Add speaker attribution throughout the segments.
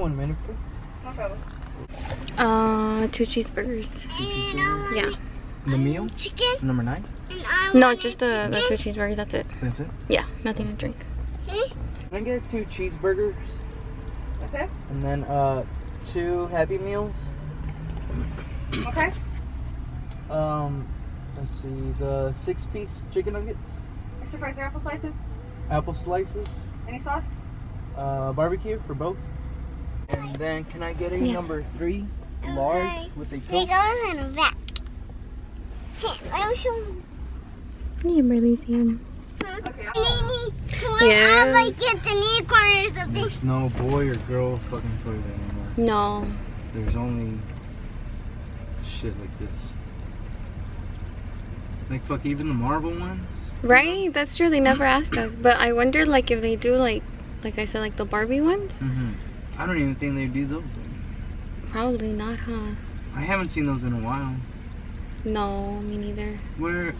Speaker 1: 1 minute, please.
Speaker 2: No problem.
Speaker 3: 2 cheeseburgers. Yeah.
Speaker 1: The meal? Chicken? Number 9?
Speaker 3: No, just the 2 cheeseburgers, that's it.
Speaker 1: That's it?
Speaker 3: Yeah, nothing to drink.
Speaker 1: Can I get 2 cheeseburgers?
Speaker 2: Okay.
Speaker 1: And then 2 Happy Meals.
Speaker 2: Okay.
Speaker 1: Let's see, the 6-piece chicken nuggets.
Speaker 2: Extra fries or apple slices?
Speaker 1: Apple slices.
Speaker 2: Any sauce?
Speaker 1: Barbecue for both. And then can I get a number 3 large with a Coke?
Speaker 4: in the back. Hey, let me show you.
Speaker 3: You barely see him.
Speaker 2: Okay.
Speaker 3: Yes.
Speaker 4: I get the unicorn or something.
Speaker 1: There's no boy or girl fucking toys anymore.
Speaker 3: No.
Speaker 1: There's only shit like this. Like fuck, even the Marvel ones.
Speaker 3: Right? That's true. They never asked us. But I wonder, like, if they do, like I said, like the Barbie ones.
Speaker 1: I don't even think they do those.
Speaker 3: Probably not, huh?
Speaker 1: I haven't seen those in a while.
Speaker 3: No, me neither.
Speaker 1: Wait,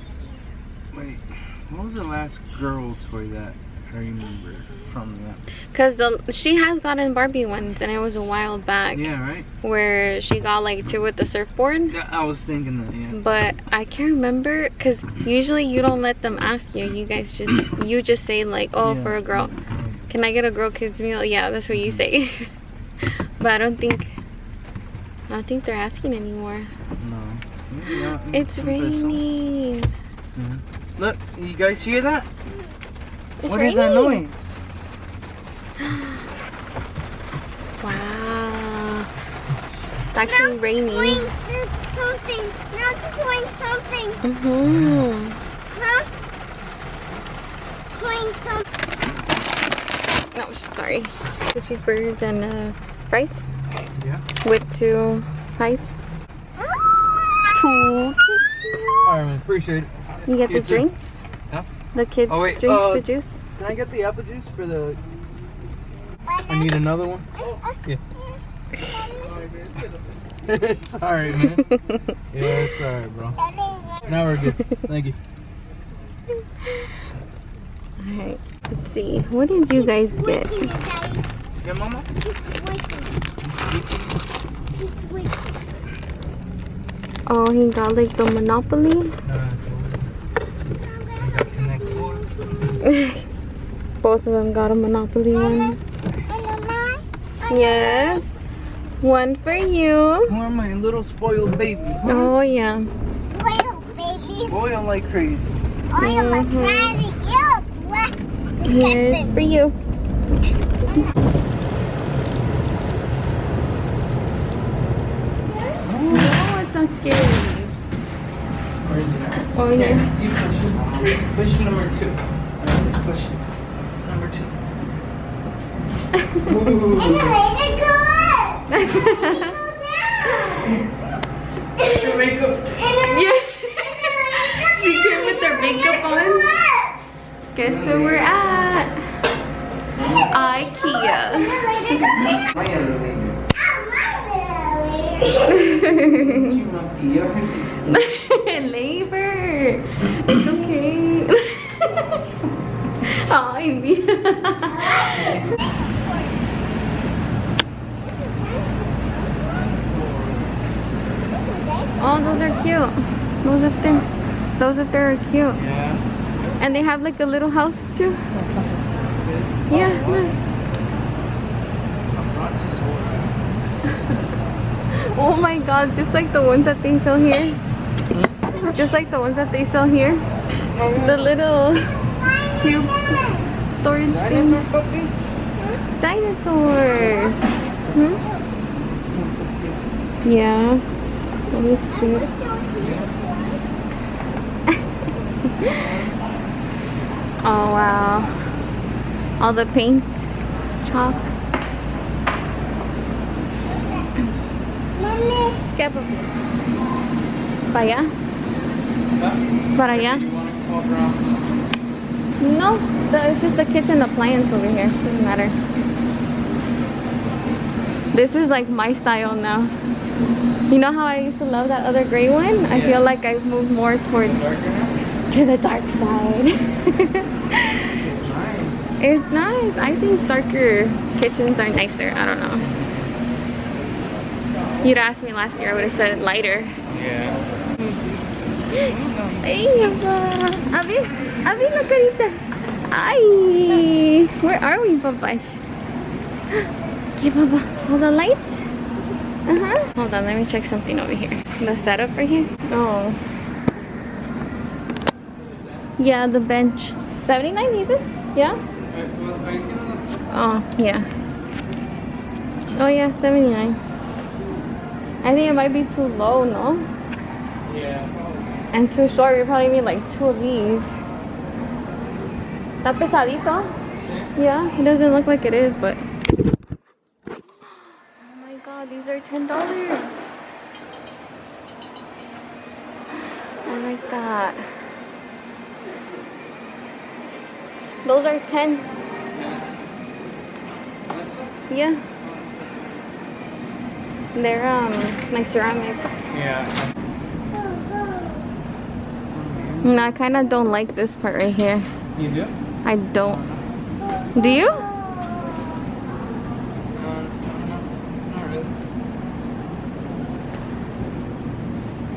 Speaker 1: what was the last girl toy that I remember from that?
Speaker 3: Cause she has gotten Barbie ones, and it was a while back.
Speaker 1: Yeah, right.
Speaker 3: Where she got like 2 with the surfboard.
Speaker 1: Yeah, I was thinking that. Yeah.
Speaker 3: But I can't remember, cause usually you don't let them ask you. You guys just say like, oh, for a girl, can I get a girl kids meal? Yeah, that's what you say. But I don't think they're asking anymore.
Speaker 1: No. Yeah,
Speaker 3: It's raining.
Speaker 1: Look, you guys hear that?
Speaker 3: It's
Speaker 1: What
Speaker 3: raining.
Speaker 1: is that noise?
Speaker 3: Wow. It's actually raining.
Speaker 4: Something. Now it's doing something. Huh? Doing something.
Speaker 3: No, sorry. 2 cheeseburgers and fries.
Speaker 1: Yeah.
Speaker 3: With 2 fries. 2
Speaker 1: Alright, man. Appreciate it.
Speaker 3: You get the drink?
Speaker 1: Huh?
Speaker 3: The kids
Speaker 1: Oh, wait,
Speaker 3: drink, the juice?
Speaker 1: Can I get the apple juice for the... I need another one? Yeah. It's alright, man. Yeah, it's alright, bro. Now we're good. Thank you.
Speaker 3: Alright, let's see. What did you guys get?
Speaker 1: Yeah, mama?
Speaker 3: Oh, he got like the Monopoly. Both of them got a Monopoly one. Yes. One for you.
Speaker 1: Who am I? A little spoiled baby. Huh?
Speaker 3: Oh, yeah.
Speaker 4: Spoiled baby.
Speaker 1: Spoiled like crazy.
Speaker 4: Spoiled like crazy. Yuck. What?
Speaker 3: Here's for you. Oh, it's not scary.
Speaker 1: Where is it at?
Speaker 3: Over here.
Speaker 1: You push it. Push number 2. Push it. Number 2. Ooh. Your makeup.
Speaker 3: Yeah. She came with her makeup on. Guess where we're at? Ikea. Labor. It's okay. Oh, Amy. Oh, those are cute. Those up there are cute.
Speaker 1: Yeah.
Speaker 3: And they have like a little house too. Yeah, look. Oh my god, just like the ones that they sell here. Just like the ones that they sell here. The little cube storage thing.
Speaker 1: Dinosaur puppy?
Speaker 3: Dinosaurs. Yeah. That was cute. Oh wow. All the paint, chalk. ¿Qué? ¿Para allá? ¿Para allá? No, it's just the kitchen appliance over here. Doesn't matter. This is like my style now. You know how I used to love that other gray one? Yeah. I feel like I've moved more towards to the dark side. It's nice. I think darker kitchens are nicer. I don't know. You'd asked me last year, I would have said lighter.
Speaker 1: Yeah.
Speaker 3: Hey, Papa. Abi, look at it. Ay, where are we, Papa? Okay, Papa, hold the lights. Hold on, let me check something over here. The setup right here. Oh. Yeah, the bench. 79 liters? Yeah? Oh, yeah. Oh, yeah, 79. I think it might be too low, no?
Speaker 1: Yeah.
Speaker 3: And too short. You probably need like 2 of these. ¿Está pesadito? Yeah, it doesn't look like it is, but... Oh my god, these are $10. I like that. Those are 10. Yeah. They're like ceramic.
Speaker 1: Yeah.
Speaker 3: No, I kind of don't like this part right here.
Speaker 1: You do?
Speaker 3: I don't. Do you?
Speaker 1: Not really.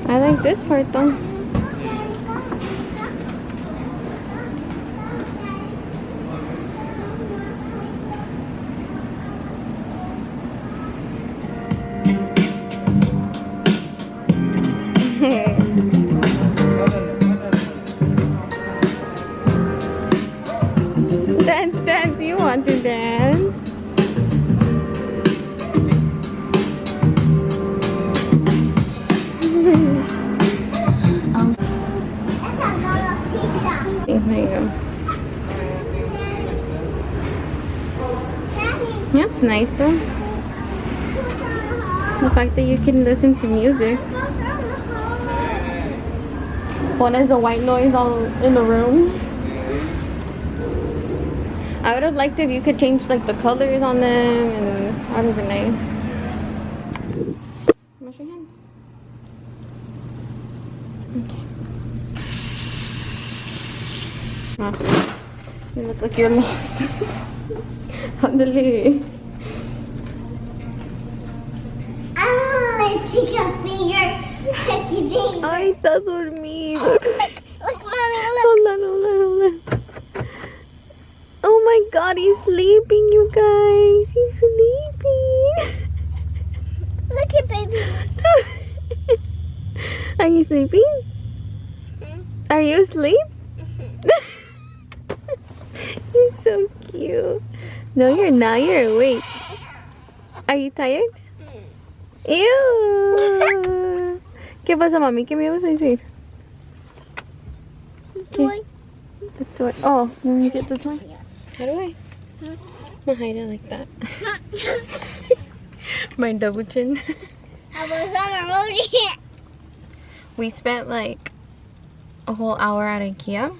Speaker 3: I like this part though. Dance, you want to dance? There you go. That's nice though. The fact that you can listen to music. One is the white noise all in the room. I would have liked if you could change like the colors on them, and that would have been nice. Wash your hands. Okay. You look like you're lost. Ándale.
Speaker 4: Chica finger.
Speaker 3: Ay, está dormido.
Speaker 4: Look, mommy, look.
Speaker 3: Hold on. Oh my god, he's sleeping, you guys. He's sleeping.
Speaker 4: Look at baby.
Speaker 3: Are you sleeping? Are you asleep? You're so cute. No, you're not. You're awake. Are you tired? Ew. ¿Qué pasa, mami? ¿Qué me ibas a decir?
Speaker 4: Toy.
Speaker 3: The toy. Oh, let me get the toy. How do I? I'm gonna hide it like that. My double chin.
Speaker 4: I was on a road.
Speaker 3: We spent like a whole hour at Ikea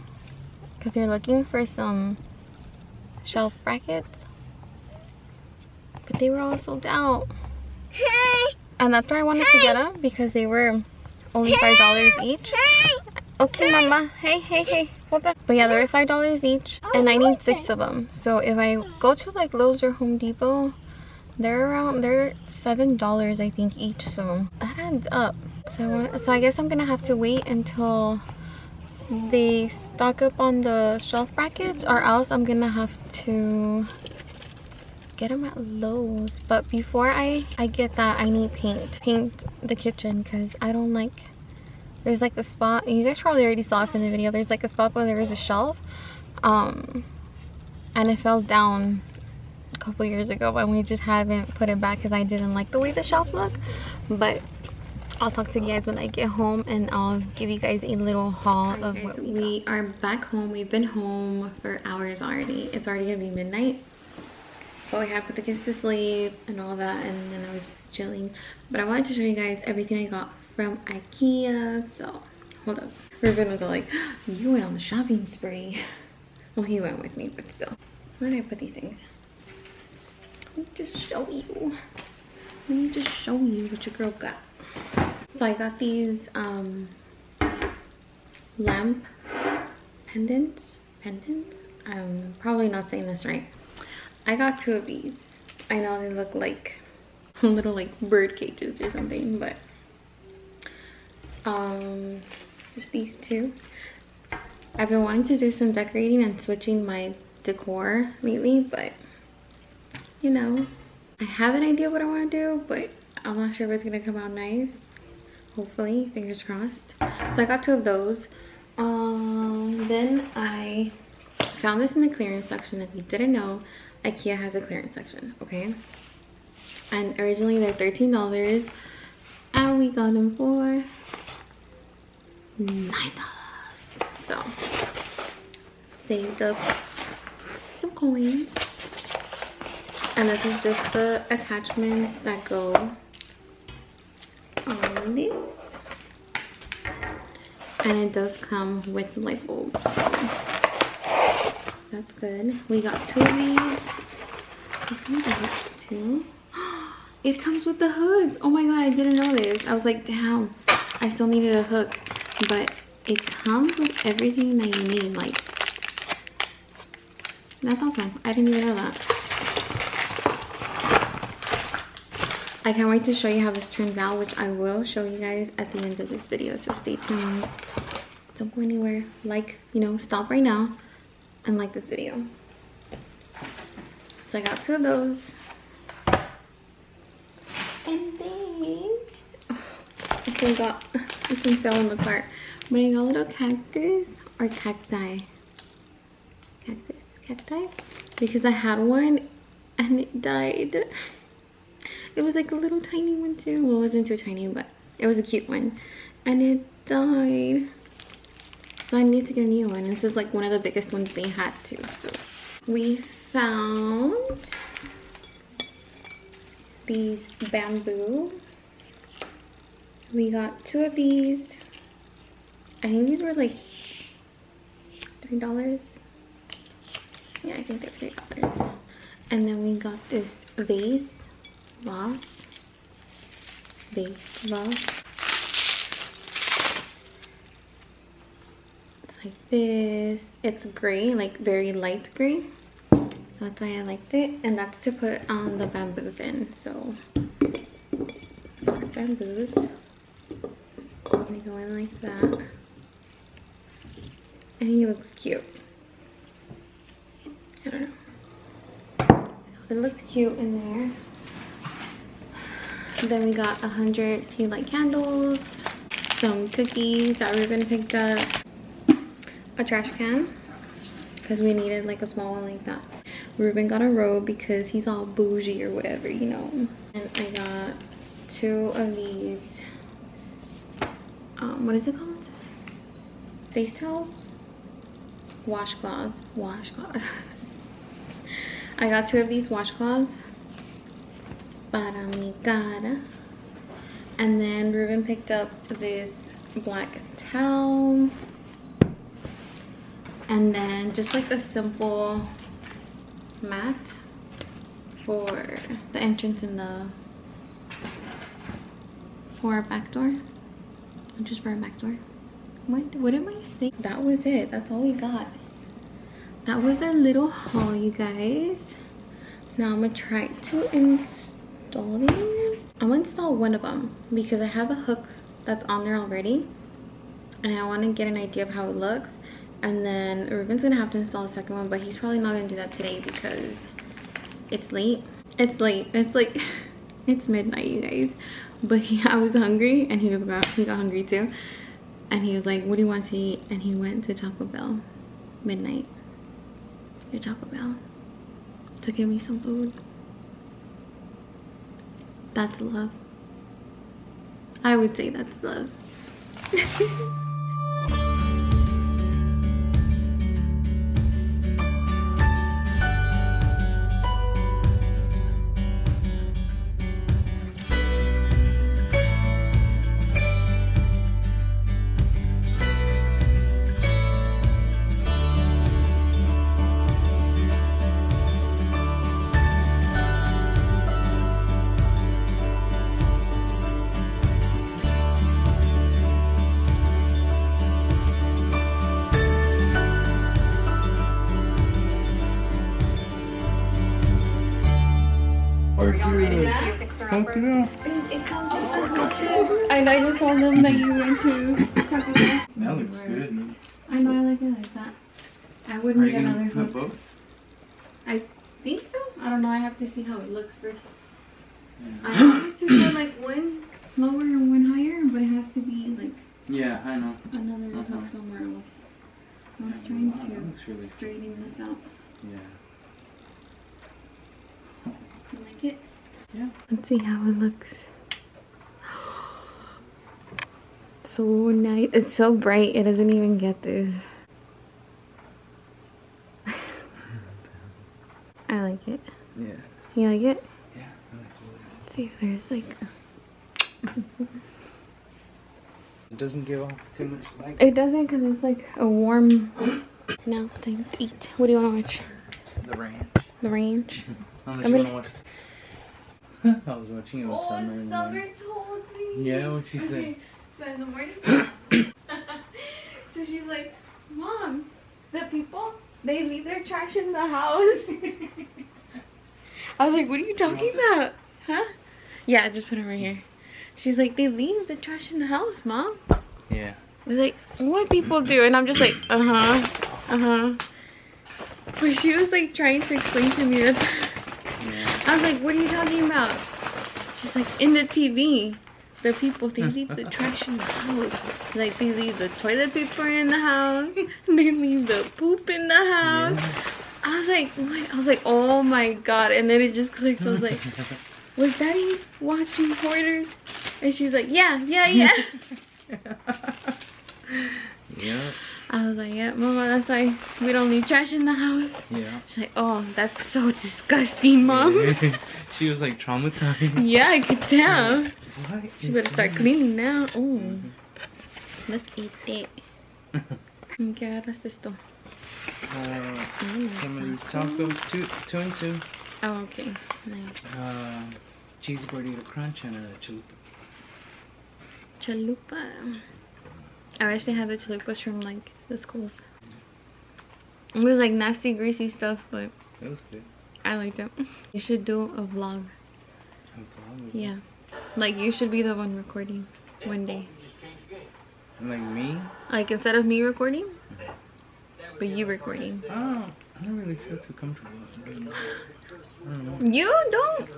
Speaker 3: because we were looking for some shelf brackets, but they were all sold out. And that's why I wanted to get them, because they were only $5 each. Okay, mama. Hey. Hold on. But yeah, they were $5 each, and I need 6 of them. So if I go to like Lowe's or Home Depot, they're $7 I think each. So that adds up. So I guess I'm gonna have to wait until they stock up on the shelf brackets, or else I'm gonna have to get them at Lowe's. But before I get that, I need paint the kitchen, because I don't like, there's like a spot, and you guys probably already saw it from the video, there's like a spot where there was a shelf and it fell down a couple years ago, and we just haven't put it back because I didn't like the way the shelf looked. But I'll talk to you guys when I get home, and I'll give you guys a little haul of what we are back home. We've been home for hours already. It's already gonna be midnight. But we have put the kids to sleep and all that, and then I was just chilling. But I wanted to show you guys everything I got from Ikea. So hold up. Ruben was all like, you went on the shopping spree. Well, he went with me, but still. Where did I put these things? Let me just show you. Let me just show you what your girl got. So I got these lamp pendants. I'm probably not saying this right. I got 2 of these. I know they look like little like bird cages or something, but just these two. I've been wanting to do some decorating and switching my decor lately, but you know, I have an idea what I want to do, but I'm not sure if it's gonna come out nice. Hopefully, fingers crossed. So I got 2 of those. Then I found this in the clearance section. If you didn't know, Ikea has a clearance section, okay? And originally they're $13, and we got them for $9. So saved up some coins. And this is just the attachments that go on this. And it does come with light bulbs, so that's good. We got 2 of these. This comes with the hooks too. It comes with the hooks. Oh my god, I didn't know this. I was like, damn, I still needed a hook, but it comes with everything that you need. Like, that's awesome. I didn't even know that. I can't wait to show you how this turns out, which I will show you guys at the end of this video, so stay tuned. Don't go anywhere. Like, you know, stop right now and like this video. So I got 2 of those. And then this one fell in the cart. But I got a little cactus or cacti. Cacti? Because I had one and it died. It was like a little tiny one too. Well, it wasn't too tiny, but it was a cute one. And it died. So I need to get a new one. This is like one of the biggest ones they had too. So we found these bamboo. We got 2 of these. I think these were like $3. Yeah, I think they're $3. And then we got this vase. It's like this. It's gray, like very light gray. So that's why I liked it. And that's to put the bamboos in. So bamboos. I'm gonna go in like that. I think it looks cute. I don't know. It looks cute in there. Then we got 100 tea light candles, some cookies that Ruben picked up, a trash can because we needed like a small one like that. Ruben got a robe because he's all bougie or whatever, you know. And I got 2 of these what is it called? Face towels? Washcloths. I got 2 of these washcloths para mi cara. And then Ruben picked up this black towel. And then just like a simple mat for the entrance in the for our back door. Just for our back door. What am I saying? That was it. That's all we got. That was our little haul, you guys. Now I'm gonna try to install these. I'm gonna install one of them because I have a hook that's on there already, and I want to get an idea of how it looks. And then Ruben's gonna have to install a second one, but he's probably not gonna do that today because it's late. It's late. It's like it's midnight, you guys. But I was hungry, and he got hungry too. And he was like, "What do you want to eat?" And he went to Taco Bell, midnight. Your Taco Bell to give me some food. That's love. I would say that's love.
Speaker 1: Fuck it up.
Speaker 3: It comes with and I just told them that you went to Taco Bell.
Speaker 1: That looks good, man.
Speaker 3: I know, I like it like that. I would
Speaker 1: Are
Speaker 3: need
Speaker 1: you gonna
Speaker 3: another
Speaker 1: put
Speaker 3: one.
Speaker 1: both?
Speaker 3: I think so. I don't know. I have to see how it looks first. I wanted to go like one lower and one higher, but it has to be like
Speaker 1: Yeah, I know.
Speaker 3: another hook somewhere else. I was trying
Speaker 1: Wow, that looks really
Speaker 3: to straighten this out.
Speaker 1: Yeah.
Speaker 3: You like it?
Speaker 1: Yeah.
Speaker 3: Let's see how it looks. So nice. It's so bright. It doesn't even get this. I like it.
Speaker 1: Yeah.
Speaker 3: You like it?
Speaker 1: Yeah. I like it.
Speaker 3: Let's see if there's like...
Speaker 1: It doesn't give off too much light.
Speaker 3: It doesn't because it's like a warm... Now, time to eat. What do you want to watch?
Speaker 1: The ranch.
Speaker 3: The ranch?
Speaker 1: Unless you want to watch. I was watching it with Summer. And
Speaker 3: Summer told me.
Speaker 1: Yeah, what she said.
Speaker 3: Okay, so in the morning, so she's like, Mom, the people, they leave their trash in the house. I was like, what are you talking about? Huh? Yeah, just put it right here. She's like, they leave the trash in the house, Mom.
Speaker 1: Yeah.
Speaker 3: I was like, what people do? And I'm just like, uh-huh. But she was like trying to explain to me that.
Speaker 1: Yeah.
Speaker 3: I was like, what are you talking about? She's like, in the TV, the people, they leave the trash in the house. Like, they leave the toilet paper in the house. They leave the poop in the house.
Speaker 1: Yeah.
Speaker 3: I was like, what? I was like, oh my God. And then it just clicked. I was like, was Daddy watching Hoarders? And she's like, yeah.
Speaker 1: Yeah.
Speaker 3: I was like, yeah, Mama, that's why we don't leave trash in the house.
Speaker 1: Yeah.
Speaker 3: She's like, oh, that's so disgusting, Mom.
Speaker 1: She was like traumatized.
Speaker 3: Yeah, I could tell.
Speaker 1: What
Speaker 3: She
Speaker 1: is
Speaker 3: better start
Speaker 1: that?
Speaker 3: cleaning now. Oh, look at that. ¿Qué agarraste esto?
Speaker 1: Some of these tacos, two and two.
Speaker 3: Oh, okay. Nice.
Speaker 1: Cheese burrito crunch and a chalupa.
Speaker 3: Chalupa. I wish they had the chalupas from like the schools. It was like nasty, greasy stuff, but
Speaker 1: It was good.
Speaker 3: I liked it. You should do a vlog. Yeah. Like you should be the one recording one day.
Speaker 1: Like me?
Speaker 3: Like instead of me recording, but you recording.
Speaker 1: Oh, I don't really feel too comfortable. I don't know.
Speaker 3: You don't.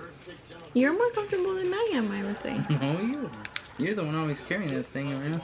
Speaker 3: You're more comfortable than I am, I would say.
Speaker 1: No, you're the one always carrying that thing around.